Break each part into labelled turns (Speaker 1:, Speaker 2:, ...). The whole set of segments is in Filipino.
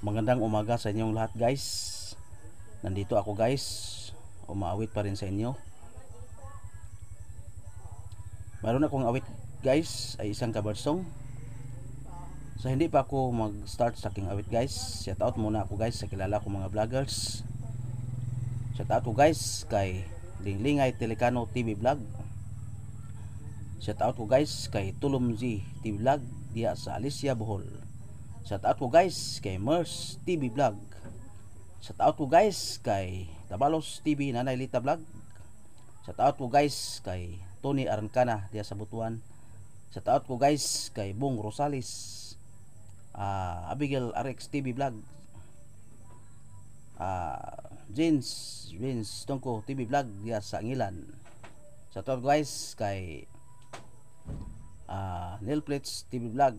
Speaker 1: Magandang umaga sa inyong lahat guys. Nandito ako guys, umaawit pa rin sa inyo. Mayroon akong awit guys, ay isang cover song. So hindi pa ako mag-start sa aking awit guys, shout out muna ako guys sa kilala kong mga vloggers. Shout out ko guys kay Linglingay Telecano TV Vlog. Shout out ko guys kay Tulom Z TV Vlog diya sa Alicia, Bohol. Shout out ko guys kay Mers TV Vlog. Shout out ko guys kay Tabalos TV Nanay Lita Vlog. Shout out ko guys kay Tony Arancana diya sa Butuan. Shout out ko guys kay Bong Rosales, Abigail RX TV Vlog, Vince Tongko TV Vlog diya sa Angilan. Shout out guys kay Neil Plates TV Vlog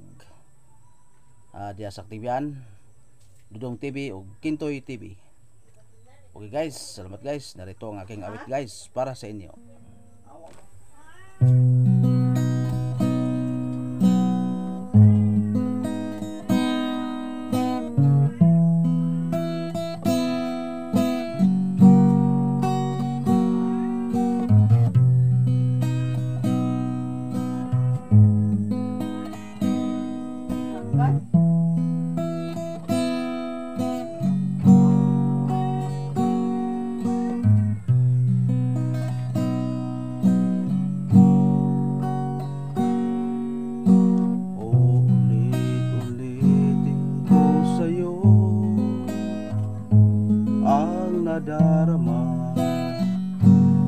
Speaker 1: diya sa Aktibian, Dudong TV o Kintoy TV. Okay guys, salamat guys. Narito ang aking awit guys para sa inyo. Nadarama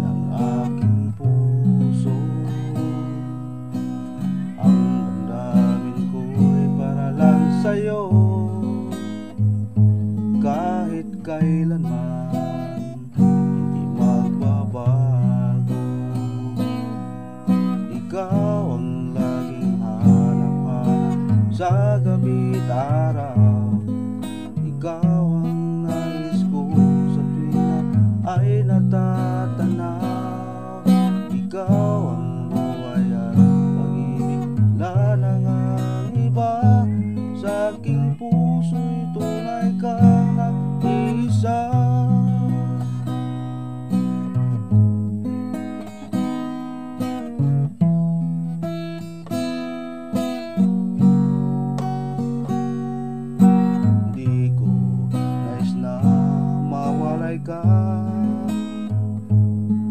Speaker 1: ng aking puso, ang damdamin ko'y para lang sa'yo. Kahit kailanman hindi magbabago, ikaw ang laging hanap-hanap sa gabi't araw. Ikaw ang nais ko ay natatanaw. Ikaw ang buhay at pag-ibig, wala na ngang iba. Sa aking puso'y tunay kang nag-iisa. Hindi ko nais na mawalay ka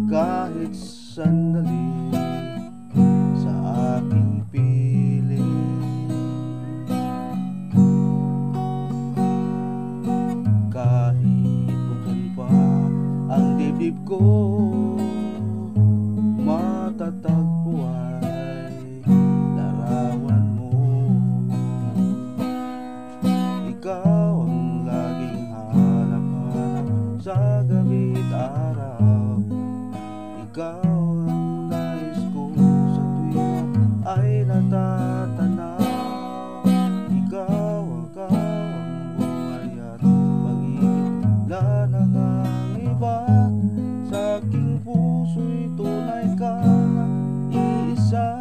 Speaker 1: kahit sandali sa aking piling. Kahit buksan pa ang dibdib ko, matatagpuan ay larawan mo. Ikaw ang laging hanap-hanap sa gabi't araw. Ikaw ang nais ko sa tuwing ay natatanaw. Ikaw ang buhay at pag-ibig, wala na ngang iba. Sa aking puso'y tunay kang iisa.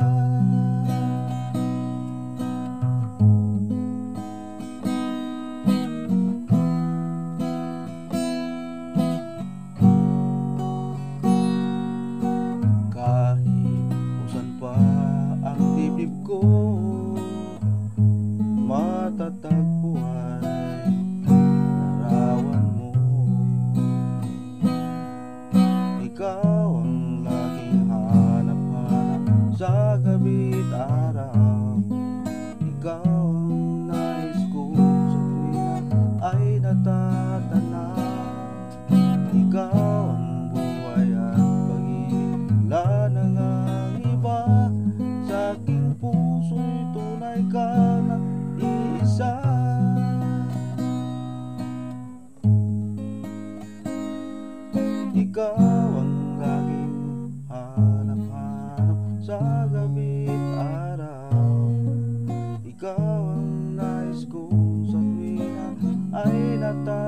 Speaker 1: Ko matatagpuan ay larawan mo. Ikaw ang laging hanap-hanap sa gabi't araw. Ikaw ang nais ko sa tuwing ay natatanaw. Ikaw ang buhay at pag-ibig, wala na ngang iba. Sa aking puso'y tunay ka na iisa. Ikaw ang laging hanap-hanap sa gabi't araw. Ikaw ang nais ko sa tuwing ay natatanaw.